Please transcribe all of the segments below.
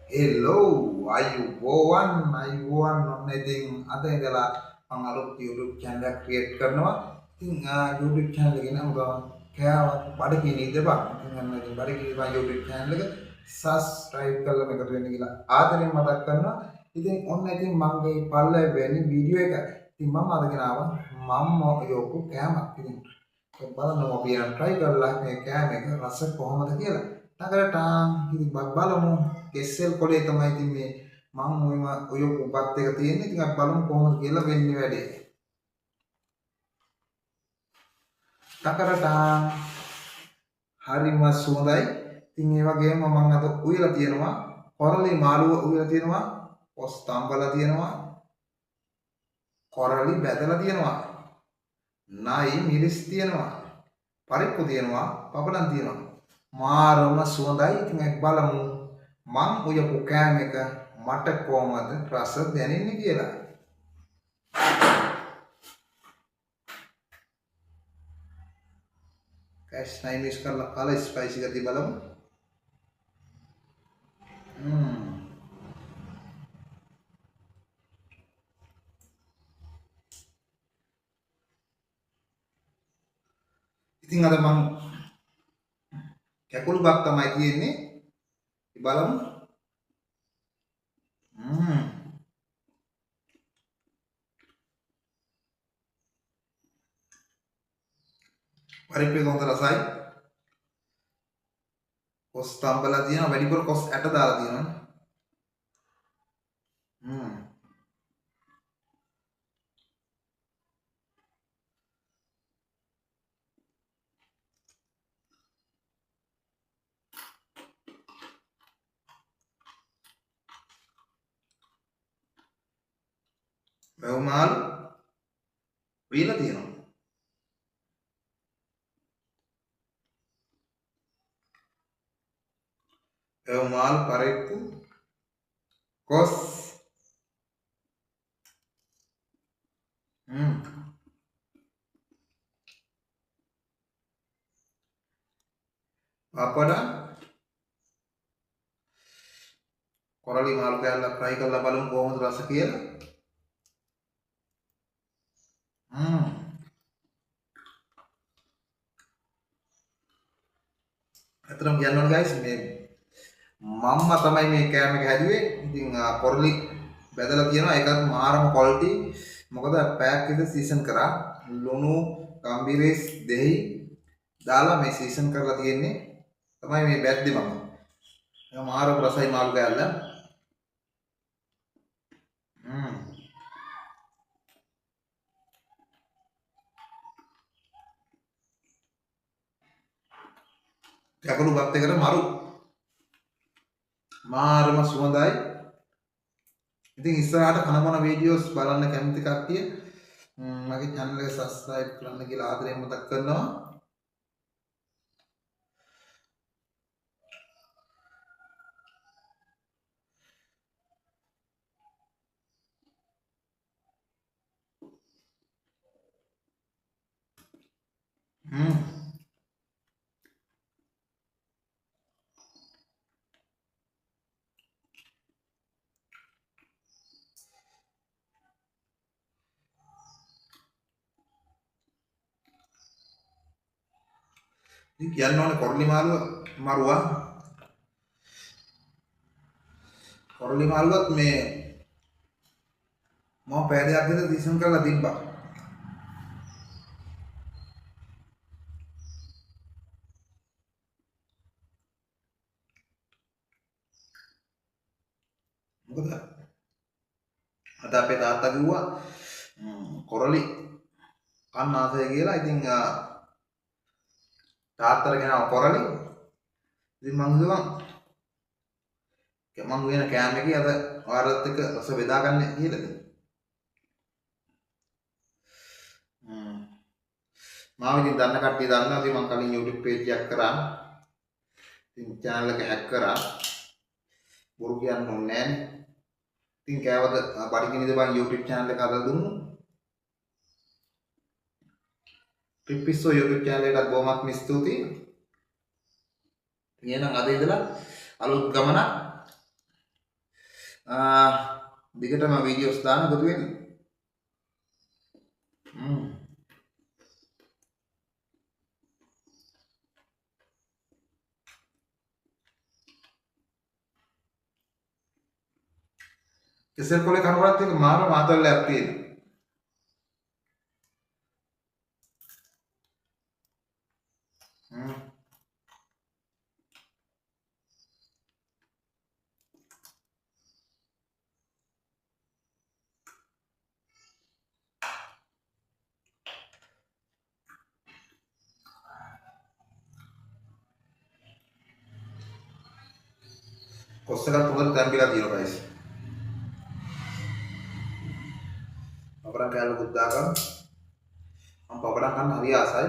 Hello, ayubowan ඔන්න ඉතින් අද ඉඳලා මම අලුත් YouTube channel එකක් create කරනවා. ඉතින් YouTube channel එකේ නම කෑවත් බඩගිනි ඉදපන්. ඉතින් අන්න ඉතින් බඩගිනි ඉදපන් YouTube channel එක subscribe කරලා මේකට වෙන්න කියලා ආදරෙන් මතක් කරනවා. ඉතින් ඔන්න ඉතින් මගේ පළවෙනි වීඩියෝ එක. ඉතින් මම අදගෙන ආවා මම යොකු කෑමක්. ඉතින් බලන්න අපි try කරලා මේ කෑම එක රස කොහොමද කියලා. නගරටාන් ඉතින් බලමු කෙස්සෙල් කොලේ තමයි ඉතින් මේ මම ඔය උපත් එක තියෙන්නේ. ඉතින් අපි බලමු කොහොමද කියලා වෙන්නේ වැඩේ. නගරටාන් හරිම සුවඳයි. ඉතින් ඒ වගේම මම අද උයලා තියෙනවා කොරලි මාළුව උයලා තියෙනවා, කොස් තම්බලා තියෙනවා, කොරලි බැදලා තියෙනවා, නයි මිරිස් තියෙනවා, පරිප්පු තියෙනවා, පපඩම් තියෙනවා. මාරම සුවඳයි. ඉතින් අපි බලමු මං උයපු කෑම එක මට කොහමද රස දැනෙන්නේ කියලා. කැෂ් නයි මිස් කරලා කාලා ස්පයිසි ගතිය බලමු. ඉතින් අද මං කැකුළු බක් තමයි තියෙන්නේ. බලමු. පරිප්පේ හොඳ රසයි. කොස් තම්බලා තියෙනවා, වැඩිපුර කොස් ඇට දාලා තියෙනවා. වැව්මාල් වීලා තියෙනවා. වැව්මාල් පරිප්පු කොස් පපඩම් කොරලි මාළු කෑල්ල fry කරලා බලමු කොහොමද රස කියලා. අතරම කියන්න ඕනේ guys මේ මම්මා තමයි මේ කෑම එක හැදුවේ. ඉතින් කොරලි බැදලා තියෙනවා. ඒකත් මාරම quality. මොකද පැයක් විතර සීසන් කරා. ලුණු, ගම්බිරිස්, දෙහි දාලා මේ සීසන් කරලා තියෙන්නේ. තමයි මේ බැද්දේ මම. ඒක මාරම රසයි මාළු කෑල්ල. කැකුළු බත් එකට මරු මාරම සුවඳයි. ඉතින් ඉස්සරහට කන මොන වීඩියෝස් බලන්න කැමති කට්ටිය මගේ channel එක subscribe කරන්න කියලා ආදරයෙන් මතක් කරනවා. ඉතින් කියන්න ඕනේ කොරලි මාළුවත් මේ මම පෑදයක් විතර සීසන් කරලා තිබ්බා. මොකද අද අපේ තාත්තා කිව්වා කොරලි කන්න ආසයි කියලා. ඉතින් තාත්තට ගෙනාව කොරලි. ඉතින් මං කිව්වා මං වෙන කෑම එකේ අද ඔයාලත් එක්ක රස බෙදා ගන්න කියලා. මාව ඉතින් දන්න කට්ටිය දන්නවා. ඉතින් මං කලින් YouTube page එකක් කරා. ඉතින් channel එක hack කරා. බොරු කියන්න ඕනේ නෑනේ. ඉතින් කෑවද බඩගිනිද බං YouTube channel එක අදලා දුන්නු. ටිප්පිස්සෝ YouTube channel එකටත් බොහොමත්ම ස්තුතියි. එහෙනම් අද ඉඳලා අලුත් ගමනක් දිගටම වීඩියෝස් දාන්න එකතු වෙන්න. කෙසෙල් කොලේ කනකොලත් එක මාර මාතල්ලයක් තියෙනවා. කොස් එකක් හොඳට තැම්බිලා තියෙනවා guys. පපඩම් කෑල්ලකුත් දාගන්න. මම පපඩම් කන්න හරි ආසයි.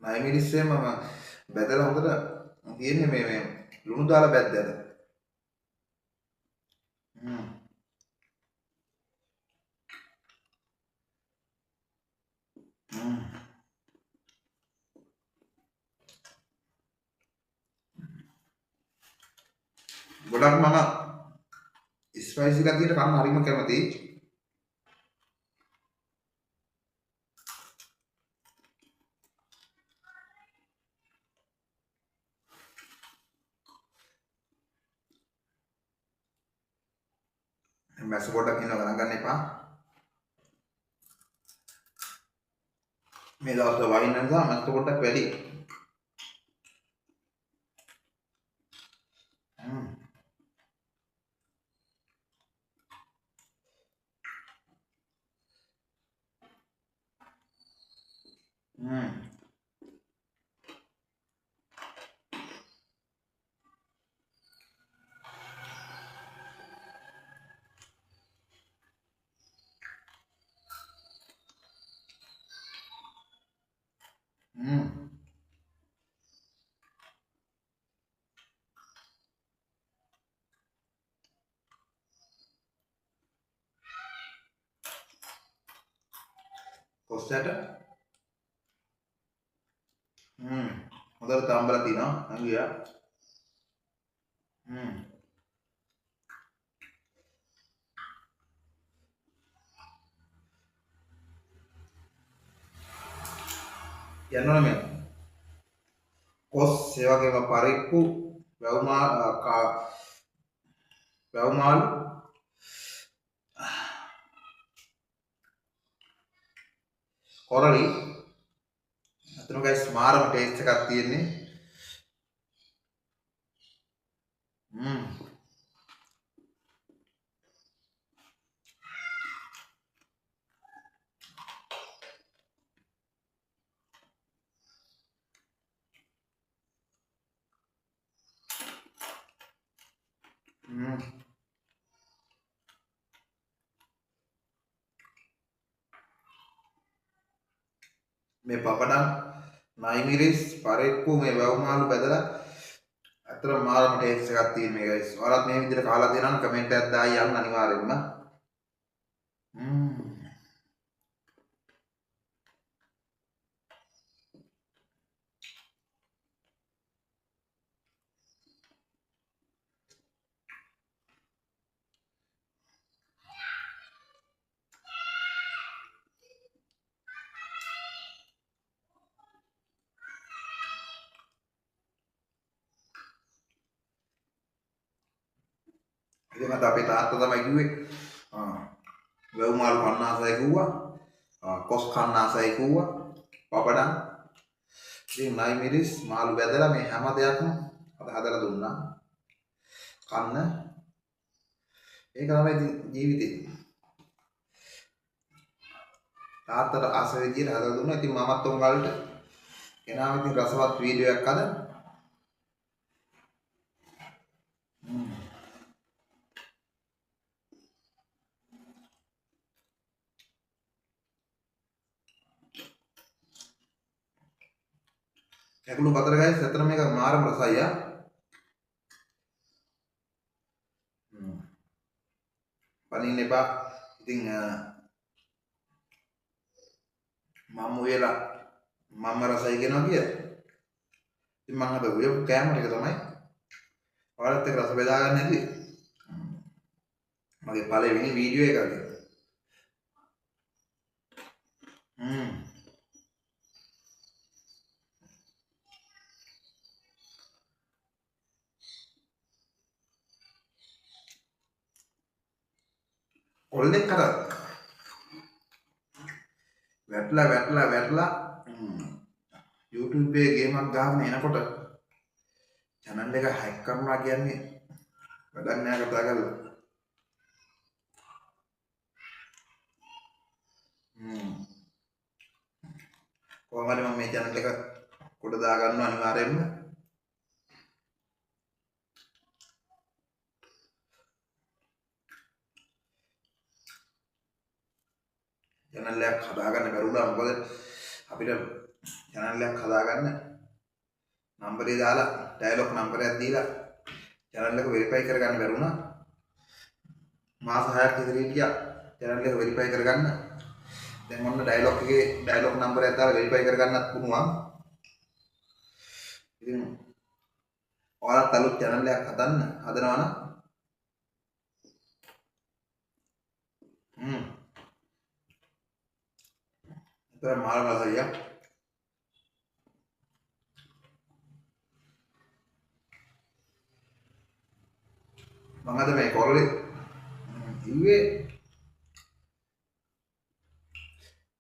නයි මිනිස්සේ මම බැදලා හොඳට තියෙන්නේ මේ ලුණු දාලා බැද්දද. ගොඩක් මම ස්පයිසි ගතියට කන්න හරිම කැමතියි. මැස්ස පොඩ්ඩක් ඉන්නව ගණන් ගන්න එපා. මේ දවස්වල වහින්න නිසා මැස්ස පොඩ්ඩක් වැඩි. කොස්සට හොඳට තම්බලා තිනවා නංගියා. යනවා මේ කොස් ඒ වගේම පරිප්පු වැව්මාළු කොරලි අතන ගයිස් මාරම ටේස්ට් එකක් තියෙන්නේ. මේ පපඩම් නයි මිරිස් පරිප්පු මේ වැව්මාළු බෙදලා අතර මාරම ටේස්ට් එකක් තියෙන මේ ගයිස්. ඔයාලත් මේ විදිහට කාලා දෙනවා නම් කමෙන්ට් එකක් දායි යන්න අනිවාර්යෙන්ම. ඉතින් අද අපේ තාත්තා තමයි කිව්වේ වැව්මාළු කන්න ආසයි කිව්වා. කොස් කන්න ආසයි කිව්වා. පපඩම් ඉතින් නයි මිරිස් මාළු බෙදලා මේ හැම දෙයක්ම අද හදලා දුන්නා. කන්න ඒක තමයි ජීවිතේ. තාත්තට ආස විදියට හදලා දුන්නා. ඉතින් මමත් උන්ගලට එනාම ඉතින් රසවත් වීඩියෝ එකක් අද කැකුළු පතර ගයිස් ඇත්තට මේක මාරම රසයි ආ. පනින්න එපා. ඉතින් මම වෙලා මම රසයි කියනවා කිය. ඉතින් මම අද උයපු කෑම ටික තමයි ඔයාලත් එක්ක රස බෙදා ගන්න හැටි. මගේ පළවෙනි වීඩියෝ එකක්. ඔල්ලෙක් කරා වැටලා YouTube එකේ ගේමක් ගහන්න එනකොට channel එක hack කරනවා කියන්නේ වැඩක් නෑ කතා කරලා. කොහොම හරි මම මේ channel එක කොට දා ගන්නවා අනිවාර්යයෙන්ම. channel එකක් හදාගන්න බැරුණා. මොකද අපිට channel එකක් හදාගන්න නම්බරේ දාලා ඩයලොග් නම්බරයක් දීලා channel එක වෙරිෆයි කරගන්න බැරුණා. මාස 6ක් විතර හිටියා channel එක වෙරිෆයි කරගන්න. දැන් ඔන්න ඩයලොග් එකේ ඩයලොග් නම්බරයක් දාලා වෙරිෆයි කරගන්නත් පුළුවන්. ඉතින් ඔයාලත් අලුත් channel එකක් හදනවා නම් ඉතින් මාළම රසයි ආ. මම අද මේ කොරලේ ඉන්නේ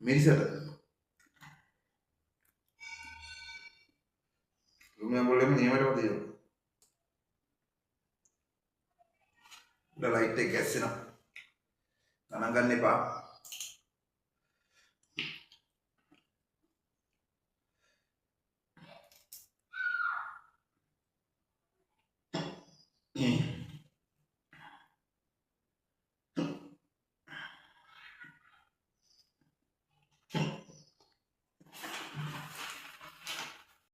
මිරිසට රුමියම් වලම නියමටම තියෙනවා. උඩ ලයිට් එක ගැස්සෙනවා. ගණන් ගන්න එපා.